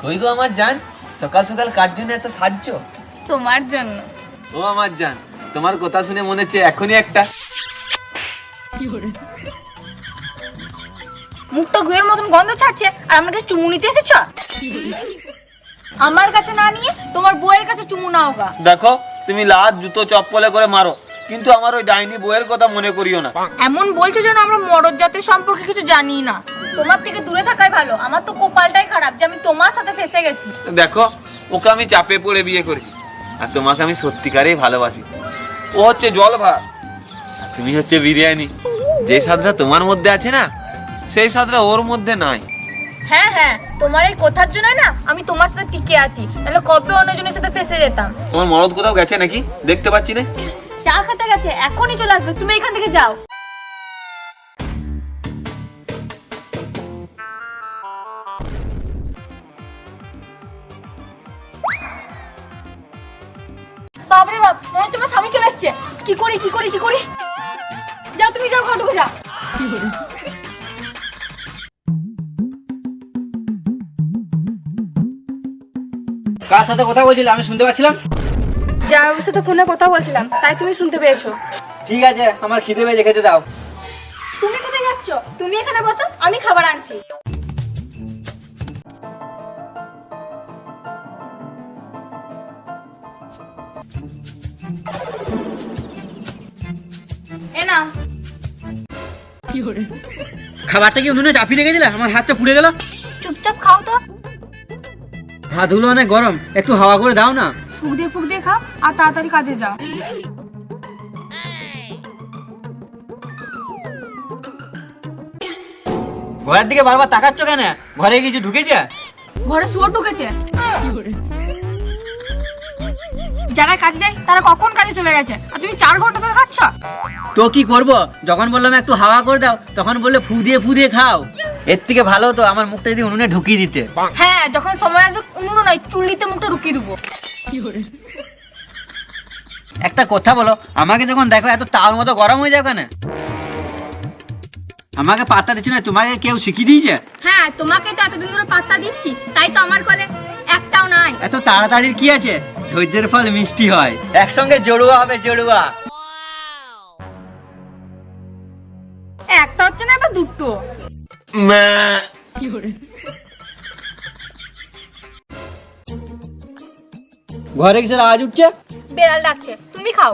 কই গো আমার জান, সকাল সকাল কার জন্য এত সাহায্য? তোমার জন্য। ও আমার জান, তোমার কথা শুনে মনে হচ্ছে এখনই একটা মুখটা গুয়ের মতন গন্ধ ছাড়ছে আর আমার কাছে চুমু নিতে এসেছ? আমার কাছে না নিয়ে তোমার বউয়ের কাছে চুমু নাও গা। দেখো, তুমি লাত জুতো চপ্পলে করে মারো, কিন্তু আমার ওই ডাইনি বউয়ের কথা মনে করিও না। এমন বলছো যেন আমরা মরদ জাতের সম্পর্কে কিছু জানি না। তোমার থেকে দূরে থাকাই ভালো। আমার তো কপালটাই খারাপ যে আমি তোমার সাথে ফেসে গেছি। দেখো, ওকে আমি চাপে পড়ে বিয়ে করেছি, আর তোমাকে আমি সত্যিকারেই ভালোবাসি। ও হচ্ছে জল ভাত, আর তুমি হচ্ছে বিরিয়ানি। যে স্বাদটা তোমার মধ্যে আছে না, সেই স্বাদটা ওর মধ্যে নাই। হ্যাঁ হ্যাঁ, তোমার এই কথার জন্য না আমি তোমার সাথে টিকে আছি, তাহলে কবে অন্যজনের সাথে ফেসে যেতাম। তোমার মরদ কোথাও গেছে নাকি? দেখতে পাচ্ছি না। চা খেতে গেছে, এখনই চলে আসবে। তুমি এখান থেকে যাও। বাপরে বাপ, মনে হচ্ছে আমার স্বামী চলে এসছে। কি করি কি করি কি করি? যাও তুমি, যাও ঘটকে যাও। কার সাথে কথা বলছিলে আমি শুনতে পাচ্ছিলাম? জামাইবাবুর সাথে ফোনে কথা বলছিলাম, তাই তুমি শুনতে পেয়েছো। ঠিক আছে, আমার খিদে পেয়েছে, খেতে দাও। তুমি কোথায় যাচ্ছ? তুমি এখানে বসো, আমি খাবার আনছি। এ নাও। খাবারটা কি উনুনে চাপিয়ে রেখে দিলে? আমার হাতটা পুড়ে গেল। চুপচাপ খাও তো। হাতগুলো অনেক গরম, একটু হাওয়া করে দাও না। ফুক দিয়ে খাও আর তাড়াতাড়ি কাজে যাও। ঘরের দিকে বারবার তাকাচ্ছ কেন? ঘরে কিছু ঢুকেছে? ঘরে শুয়োর ঢুকেছে। যারা কাজে যায় তারা কখন কাজে চলে গেছে, আর তুমি 4 ঘন্টা ধরে খাচ্ছ। তো কি করব? যখন বললাম একটু হাওয়া করে দাও, তখন বললে ফু দিয়ে খাও। এর থেকে ভালো তো আমার মুখটা যদি উনুনে ঢুকিয়ে দিতে। হ্যাঁ, যখন সময় আসবে উনুন নয় চুল্লিতে মুখটা ঢুকিয়ে দেবো। একটা কথা বলো, আমাকে যখন দেখো এত তাওর মতো গরম হয়ে যাও কেন? আমাকে পাত্তা দিচ্ছ না, তোমাকে কেউ শিখিয়ে দিয়েছে? হ্যাঁ, তোমাকে তো এতদিন ধরে পাত্তা দিচ্ছি, তাই তো আমার কলে একটাও নাই। এত তাড়াতাড়ির কি আছে? ধৈর্যের ফল মিষ্টি হয়। একসঙ্গে জড়ুয়া হবে, জড়ুয়া। একটা হচ্ছে না, এবার দুটো। ঘরে কিসের আওয়াজ উঠছে? বেড়াল ডাকছে, তুমি খাও।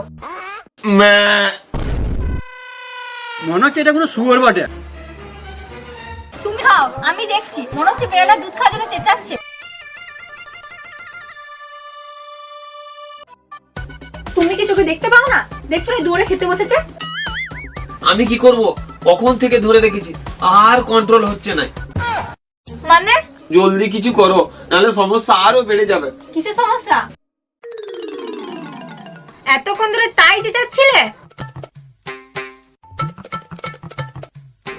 মনে হচ্ছে এটা কোনো শুয়োর বটে। তুমি খাও, আমি দেখছি। মনে হচ্ছে বেড়ালের দুধ খাওয়ার জন্য চেঁচাচ্ছে। তুমি কি চোখে দেখতে পাও না? দেখছো না দৌড়ে খেতে বসেছে। আমি কি করব? কখন থেকে ধরে রেখেছি, আর কন্ট্রোল হচ্ছে না। মানে? জলদি কিছু করো, নাহলে সমস্যা আরো বেড়ে যাবে। কিসের সমস্যা? এতক্ষণ ধরে তাই চেঁচাচ্ছিলে।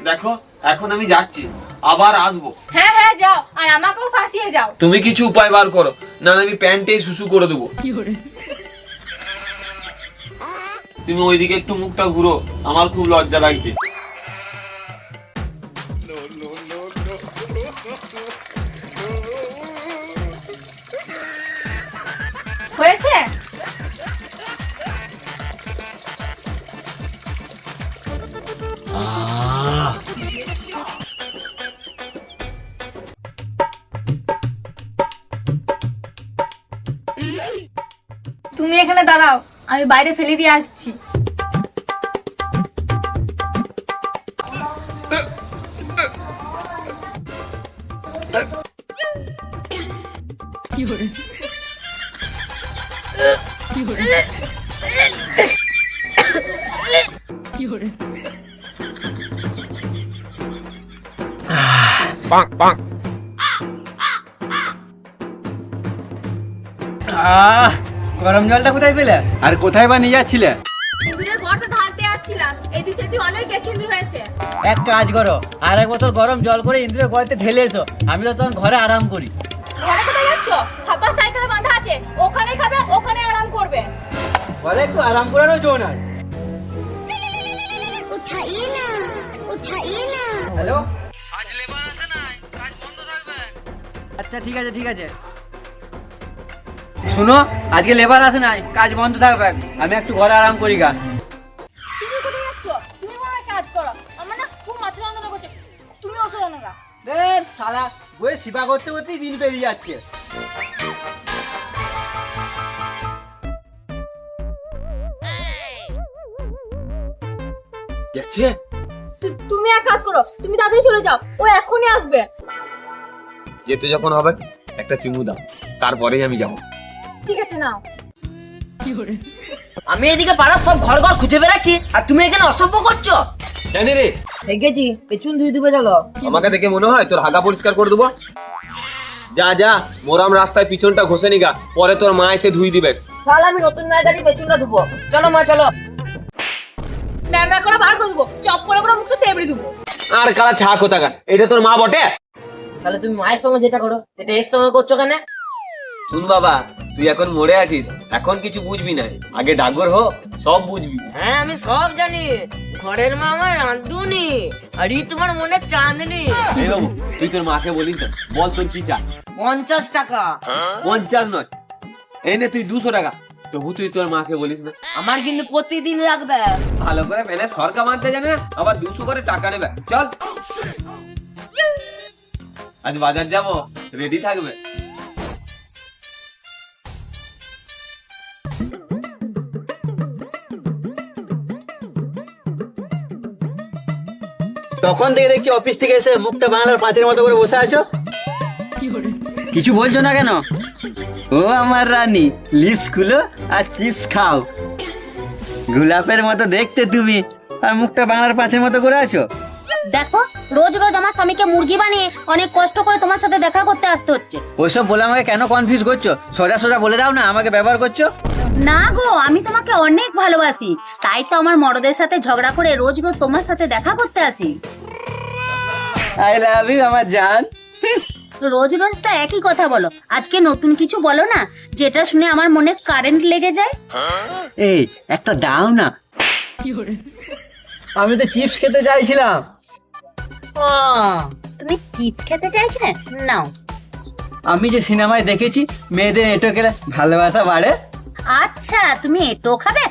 দেখো, এখন আমি যাচ্ছি, আবার আসবো। হ্যাঁ হ্যাঁ যাও, আর আমাকেও ফাঁসিয়ে যাও। তুমি কিছু উপায় বার করো, নাহলে আমি প্যান্টেই শুশু করে দেবো। তুমি ওইদিকে একটু মুখটা ঘুরো, আমার খুব লজ্জা লাগছে। হয়েছে? তুমি এখানে দাঁড়াও, আমি বাইরে ফেলে দিয়ে আসছি। গরম জলটা কোথায় পেলে? আর কোথায় বা নিয়ে যাচ্ছিলে? ইঁদুরের গর্তে ঢালতে আসছিলাম, এই সত্যি সত্যি অনেক কেচুন্দর হয়েছে। এক কাজ করো, আর এক বোতল গরম জল করে ইন্দ্রের গলাতে ঢেলে এসো, আমি তো তখন ঘরে আরাম করি। ঘরে কোথায় যাচ্ছ? খাপা সাইকেলে বাঁধা আছে, ওখানে খাবে, ওখানে আরাম করবে। ঘরে একটু আরাম করারও জো নাই। হ্যালো, আজ লেবার আছে না, কাজ বন্ধ থাকবে। আচ্ছা ঠিক আছে ঠিক আছে। শুনো, আজকে লেবার আছে না, কাজ বন্ধ থাকবে, আমি একটু ঘরে আরাম করি গা। তুমি কোথায় যাচ্ছ? তুমি মনে হয় কাজ করো, আমার না খুব মাথা যন্ত্রণা করছে, তুমি ওষুধ আনো গা। শালা বইয়ে সেবা করতে করতেই দিন পেরিয়ে যাচ্ছে। গেছে? তুমি এক কাজ করো, তুমি তাড়াতাড়ি চলে যাও, ও এখনই আসবে। যেতে যখন হবে একটা চুমু দাও, তারপরেই আমি যাবো। ঠিক আছে নাও। আমি এদিকে পাড়ার সব ঘর ঘর খুঁজে বেড়াচ্ছি আর তুমি এখানে অসভ্য করছো। জানি রে, দেখেছি পেছন ধুই দিবে চলো। আমাকে দেখে মনে হয় তোর হাগা পরিষ্কার করে দেবো। যা যা, মোরাম রাস্তায় পিছনটা ঘষে নিগা, পরে তোর মা এসে ধুই দিবে। তাহলে আমি নতুন মায়ের কাছে পেছনটা ধুবো। চলো মা চলো। ম্যাম করে বার করে দেবো, চপ করে করে মুখটা তেবড়ে দেবো। আর কালা ছা কোথাকার, এটা তোর মা বটে? তাহলে তুমি মায়ের সঙ্গে যেটা করো সেটা এর সঙ্গে করছো কেন? শুন বাবা, তুই এখন মরে আছিস, এখন কিছু বুঝবি না, আগে ডাগর হো, সব বুঝবি। হ্যাঁ আমি সব জানি, ঘরের মা আমার রাঁধুনি আর ই তোমার মনে চাঁদনি। এই বাবু, তুই তোর মাকে বলিস না, বল তোর কি চা। 50 টাকা। 50 নয়, এই নে তুই 200 টাকা। তবু তুই তোর মাকে বলিস না। আমার কিন্তু প্রতিদিন লাগবে। ভালো করে মেনে সরকার মানতে জানে না, আবার 200 করে টাকা নেবে। চল, আজ বাজার যাবো, রেডি থাকবে। তখন থেকে দেখছি অফিস থেকে এসে মুখটা বাংলার পাঁচের মতো করে বসে আছো, কিছু বলছো না কেন? ও আমার রানী, লিপস খুলো আর চিপস খাও। গোলাপের মতো দেখতে তুমি, আর মুখটা বাংলার পাঁচের মতো করে আছো। দেখো, রোজ রোজ আমার স্বামীকে মুরগি বানিয়ে অনেক কষ্ট করে তোমার সাথে দেখা করতে আসতে হচ্ছে। ওইসব বলে আমাকে কেন কনফিউজ করছো? সোজা সোজা বলে দাও না, আমাকে ব্যবহার করছো। না গো, আমি তোমাকে অনেক ভালোবাসি, তাই তো আমার মরদের সাথে ঝগড়া করে রোজ রোজ তোমার সাথে দেখা করতে আসি। আই লাভ ইউ আমার জান। রোজ রোজ তো একই কথা বলো, আজকে নতুন কিছু বলো না, যেটা শুনে আমার মনে কারেন্ট লেগে যায়। এই একটা দাও না, আমি তো চিপস খেতে চাইছিলাম। ও, তুমি চিপস খেতে চাইছিলে? নাও। আমি যে সিনেমায় দেখেছি মেয়েদের এটো খেলে ভালোবাসা বাড়ে। আচ্ছা, তুমি এটো খাবে?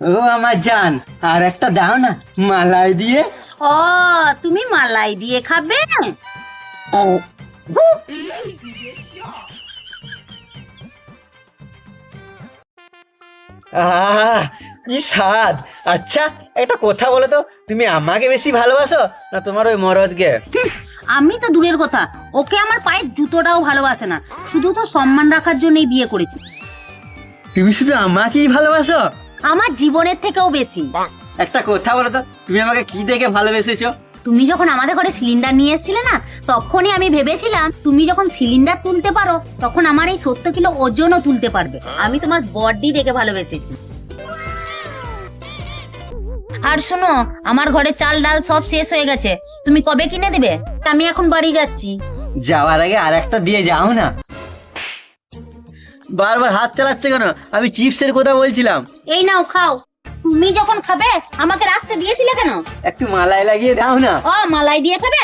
ও আমার জান, আর একটা দাও না, মালাই দিয়ে। ও, তুমি মালাই দিয়ে খাবে? আহ, কি স্বাদ। আচ্ছা একটা কথা বলো তো, তুমি আমাকে বেশি ভালোবাসো না তোমার ওই মরদকে? আমি তো দূরের কথা, ওকে আমার পায়ের জুতোটাও ভালোবাসে না, শুধু তো সম্মান রাখার জন্যই বিয়ে করেছি। তুমি শুধু আমাকেই ভালোবাসো? আমার জীবনের থেকেও বেশি। একটা কথা বলো তো, তুমি আমাকে কি দেখে ভালোবেসেছো? তুমি যখন আমাদের ঘরে সিলিন্ডার নিয়ে এসেছিলে না, তখনই আমি ভেবেছিলাম তুমি যখন সিলিন্ডার তুলতে পারো তখন আমার এই 70 কিলো ওজনও তুলতে পারবে। আমি তোমার বডি দেখে ভালোবেসেছি। আর শোনো, আমার ঘরে চাল ডাল সব শেষ হয়ে গেছে, তুমি কবে কিনে দেবে? আমি এখন বাড়ি যাচ্ছি। যাওয়ার আগে আর একটা দিয়ে যাও না। বারবার হাত চালাচ্ছে কেন? আমি চিপসের কথা বলছিলাম। এই নাও খাও। তুমি যখন খাবে আমাকে রাখতে দিয়েছিলে কেন? একটু মালাই লাগিয়ে দাও না। ও, মালাই দিয়ে খাবে?